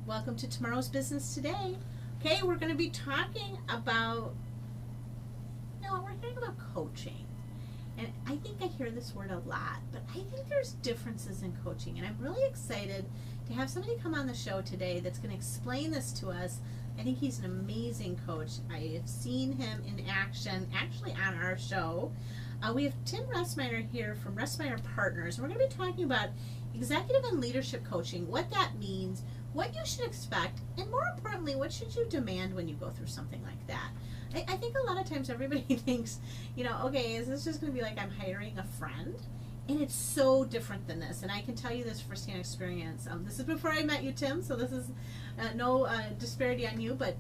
Welcome to Tomorrow's Business Today. Okay, we're going to be talking about, we're talking about coaching. And I think I hear this word a lot, but I think there's differences in coaching. And I'm really excited to have somebody come on the show today that's going to explain this to us. I think he's an amazing coach. I have seen him in action, actually on our show. We have Tim Ressmeyer here from Ressmeyer Partners. We're going to be talking about executive and leadership coaching, what that means, what you should expect, and more importantly, what should you demand when you go through something like that. I think a lot of times everybody thinks, okay, is this just going to be like I'm hiring a friend? And it's so different than this. And I can tell you this firsthand experience. This is before I met you, Tim, so this is no disparity on you, but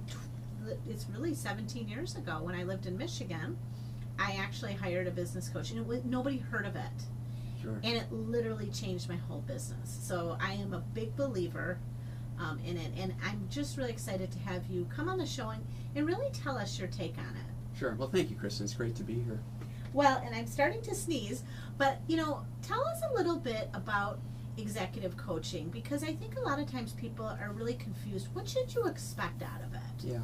it's really 17 years ago when I lived in Michigan. I actually hired a business coach, and nobody heard of it. Sure. And it literally changed my whole business. So I am a big believer in it, and I'm just really excited to have you come on the show and really tell us your take on it. Sure. Well, thank you, Kristin. It's great to be here. Well, and I'm starting to sneeze, but tell us a little bit about executive coaching, because I think a lot of times people are really confused. What should you expect out of it?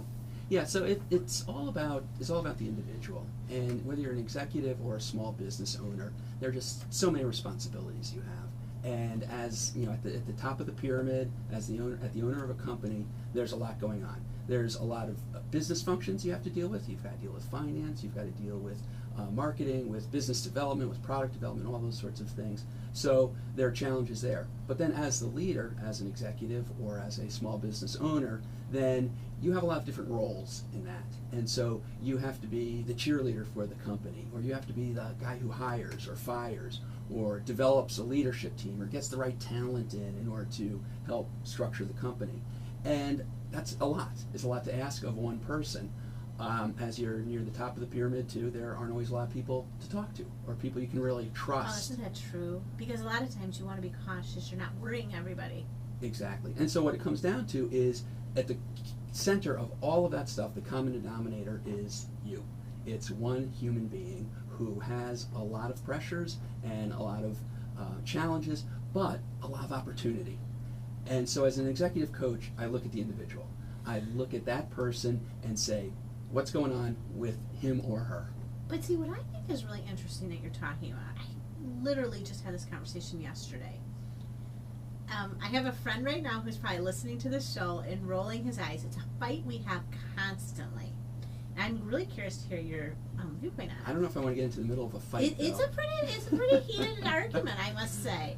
Yeah. So it's all about the individual, and whether you're an executive or a small business owner, there are just so many responsibilities you have. And as at the top of the pyramid, as the owner of a company, there's a lot going on. There's a lot of business functions you have to deal with. You've got to deal with finance. You've got to deal with marketing, with business development, with product development, all those sorts of things. So there are challenges there. But then as the leader, as an executive or as a small business owner, then you have a lot of different roles in that. And so you have to be the cheerleader for the company, or you have to be the guy who hires or fires or develops a leadership team or gets the right talent in order to help structure the company. And that's a lot. It's a lot to ask of one person. As you're near the top of the pyramid too, there aren't always a lot of people to talk to, or people you can really trust. Oh, isn't that true? Because a lot of times you want to be cautious. You're not worrying everybody. Exactly. And so what it comes down to is, at the center of all of that stuff, the common denominator is you. It's one human being who has a lot of pressures and a lot of challenges, but a lot of opportunity. And so as an executive coach, I look at the individual. I look at that person and say, what's going on with him or her? But see, what I think is really interesting that you're talking about, I literally just had this conversation yesterday. I have a friend right now who's probably listening to this show and rolling his eyes. It's a fight we have constantly. And I'm really curious to hear your viewpoint on it. I don't know if I want to get into the middle of a fight. It's a pretty heated argument, I must say.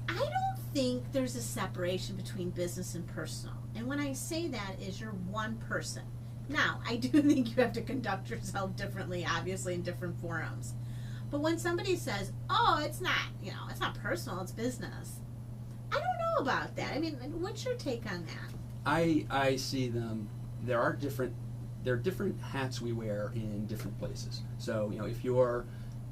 I don't think there's a separation between business and personal. And when I say that is you're one person. Now, I do think you have to conduct yourself differently, obviously, in different forums. But when somebody says, oh, it's not, it's not personal, it's business, I don't know about that. I mean, what's your take on that? I see them, there are different hats we wear in different places. So, if you're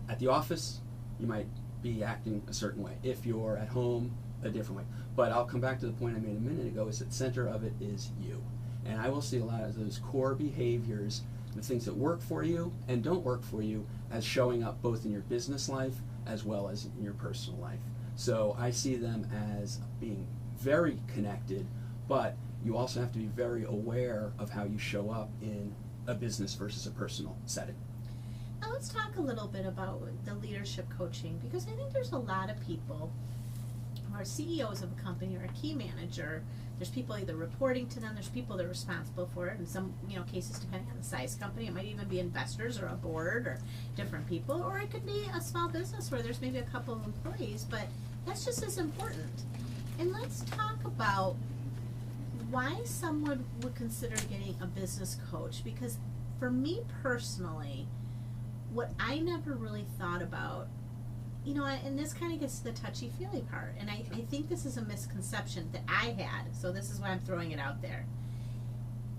at the office, you might be acting a certain way. If you're at home, a different way. But I'll come back to the point I made a minute ago, is that the center of it is you. And I will see a lot of those core behaviors, the things that work for you and don't work for you, as showing up both in your business life as well as in your personal life. So I see them as being very connected, but you also have to be very aware of how you show up in a business versus a personal setting. Now let's talk a little bit about the leadership coaching, because I think there's a lot of people who are CEOs of a company or a key manager. There's people either reporting to them, there's people that are responsible for it. In some cases, depending on the size company, it might even be investors or a board or different people, or it could be a small business where there's maybe a couple of employees, but that's just as important. And let's talk about why someone would consider getting a business coach, because for me personally, what I never really thought about, and this kind of gets to the touchy-feely part, and I think this is a misconception that I had, so this is why I'm throwing it out there.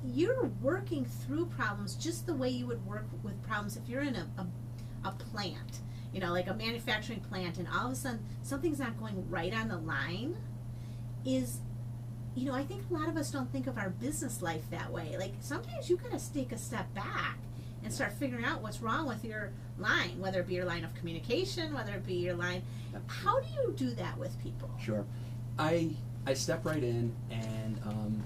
You're working through problems just the way you would work with problems if you're in a plant, like a manufacturing plant, and all of a sudden something's not going right on the line. I think a lot of us don't think of our business life that way. Like, sometimes you gotta take a step back and start figuring out what's wrong with your line, whether it be your line of communication, whether it be your line. How do you do that with people? Sure. I step right in and and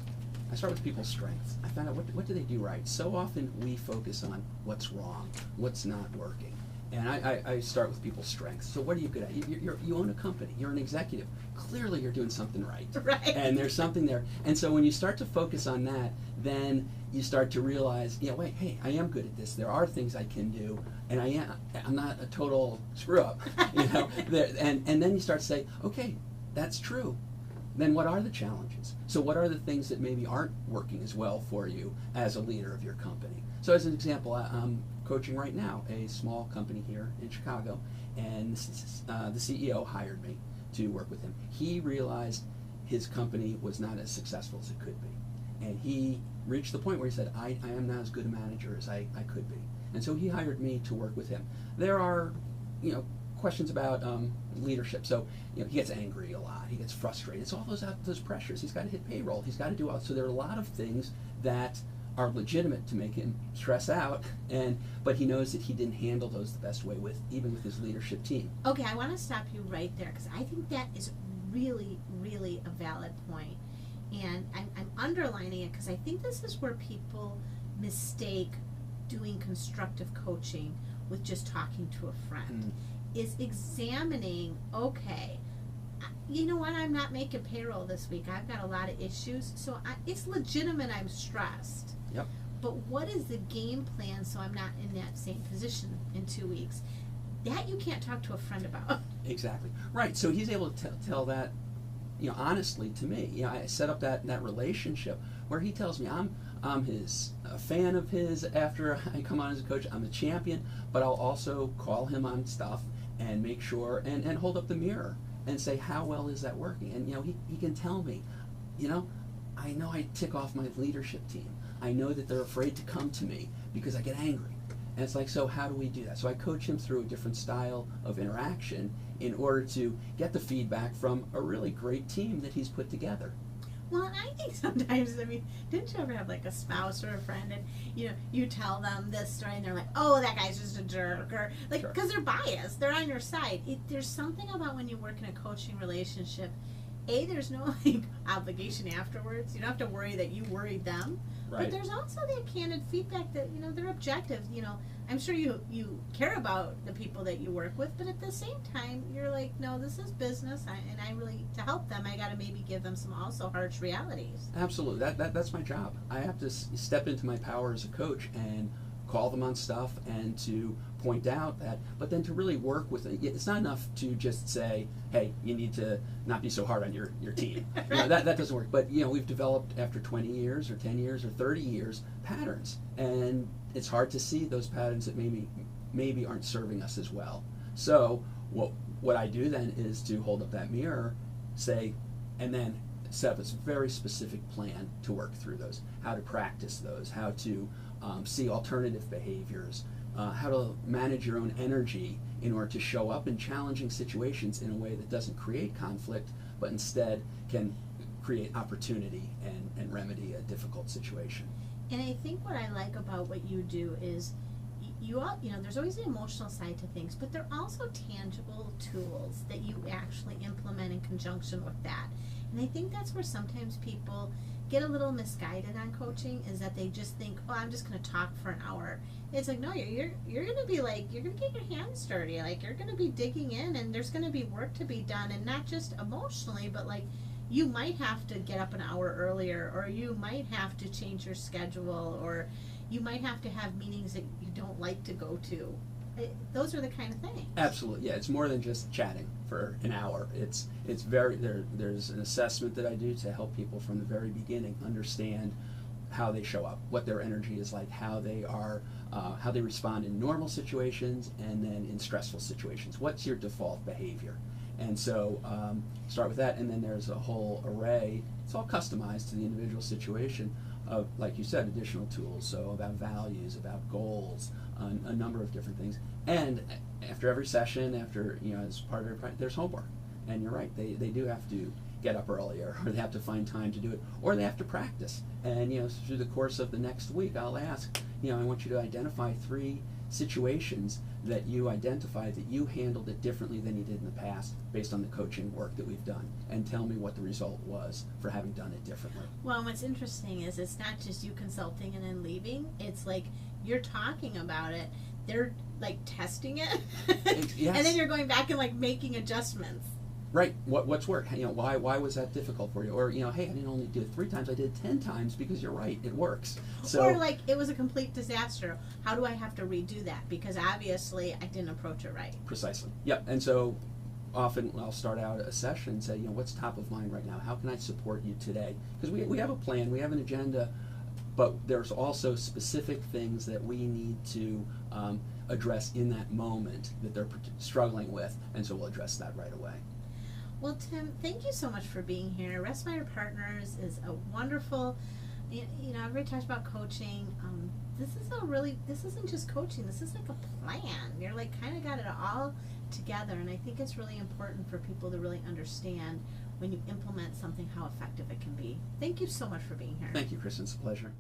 I start with people's strengths. I find out what do they do right. So often we focus on what's wrong, what's not working. And I start with people's strengths. So what are you good at? You own a company. You're an executive. Clearly you're doing something right. Right. And there's something there. And so when you start to focus on that, then you start to realize, wait, hey, I am good at this. There are things I can do, and I'm not a total screw up. And then you start to say, okay, that's true. Then what are the challenges? So what are the things that maybe aren't working as well for you as a leader of your company? So as an example, I'm coaching right now a small company here in Chicago, and the CEO hired me to work with him. He realized his company was not as successful as it could be, and he reached the point where he said, I am not as good a manager as I could be. And so he hired me to work with him. There are questions about leadership. So he gets angry a lot. He gets frustrated. It's all those pressures. He's got to hit payroll. He's got to do all. So there are a lot of things that are legitimate to make him stress out, but he knows that he didn't handle those the best way even with his leadership team. Okay, I want to stop you right there because I think that is really, really a valid point. And I'm underlining it because I think this is where people mistake doing constructive coaching with just talking to a friend. Is examining, okay, you know what, I'm not making payroll this week. I've got a lot of issues, so it's legitimate I'm stressed. Yep. But what is the game plan so I'm not in that same position in 2 weeks? That you can't talk to a friend about. Exactly. Right. So he's able to tell that, honestly to me. I set up that relationship where he tells me I'm a fan of his after I come on as a coach. I'm a champion, but I'll also call him on stuff and make sure and hold up the mirror and say, how well is that working? And he can tell me, I know I tick off my leadership team. I know that they're afraid to come to me because I get angry. And it's like, so how do we do that? So I coach him through a different style of interaction in order to get the feedback from a really great team that he's put together. Well, and I think sometimes, didn't you ever have like a spouse or a friend and, you tell them this story and they're like, oh, that guy's just a jerk, or like, because they're biased, they're on your side. There's something about when you work in a coaching relationship, there's no obligation afterwards. You don't have to worry that you worried them. Right. But there's also that candid feedback that, they're objective. I'm sure you care about the people that you work with, but at the same time, you're like, no, this is business, and I really, to help them, I got to maybe give them some also harsh realities. Absolutely. That's my job. I have to step into my power as a coach and call them on stuff and to point out that, but then to really work with it. It's not enough to just say, hey, you need to not be so hard on your team. Right. That doesn't work. But we've developed after 20 years or 10 years or 30 years patterns, and it's hard to see those patterns that maybe aren't serving us as well. So what I do then is to hold up that mirror, say, and then set up a very specific plan to work through those, how to practice those, how to see alternative behaviors, how to manage your own energy in order to show up in challenging situations in a way that doesn't create conflict, but instead can create opportunity and remedy a difficult situation. And I think what I like about what you do is there's always the emotional side to things, but there are also tangible tools that you actually implement in conjunction with that. And I think that's where sometimes people get a little misguided on coaching, is that they just think, oh, I'm just going to talk for an hour. It's like, no, you're going to be like, you're going to get your hands dirty. Like, you're going to be digging in, and there's going to be work to be done, and not just emotionally, but like, you might have to get up an hour earlier, or you might have to change your schedule, or you might have to have meetings that you don't like to go to. Those are the kind of things. Absolutely, yeah. It's more than just chatting for an hour. It's very there's an assessment that I do to help people from the very beginning understand how they show up, what their energy is like, how they are, how they respond in normal situations, and then in stressful situations. What's your default behavior? And so start with that, and then there's a whole array. It's all customized to the individual situation of, like you said, additional tools. So about values, about goals, a number of different things. And after every session, as part of every practice, there's homework. And you're right, they do have to get up earlier, or they have to find time to do it, or they have to practice. And through the course of the next week, I'll ask, I want you to identify 3 situations that you identify that you handled it differently than you did in the past based on the coaching work that we've done, and tell me what the result was for having done it differently. Well, what's interesting is it's not just you consulting and then leaving. It's like you're talking about it, they're like testing it, Yes. and then you're going back and like making adjustments. Right. What's worked? Why was that difficult for you? Or hey, I didn't only do it 3 times, I did it 10 times because you're right, it works. So, or like it was a complete disaster. How do I have to redo that? Because obviously I didn't approach it right. Precisely. Yep. And so often I'll start out a session and say, what's top of mind right now? How can I support you today? Because we have a plan, we have an agenda, but there's also specific things that we need to address in that moment that they're struggling with, and so we'll address that right away. Well, Tim, thank you so much for being here. Ressmeyer Partners is a wonderful, everybody talks about coaching. This isn't just coaching, this is like a plan. You're like kind of got it all together, and I think it's really important for people to really understand when you implement something how effective it can be. Thank you so much for being here. Thank you, Kristin. It's a pleasure.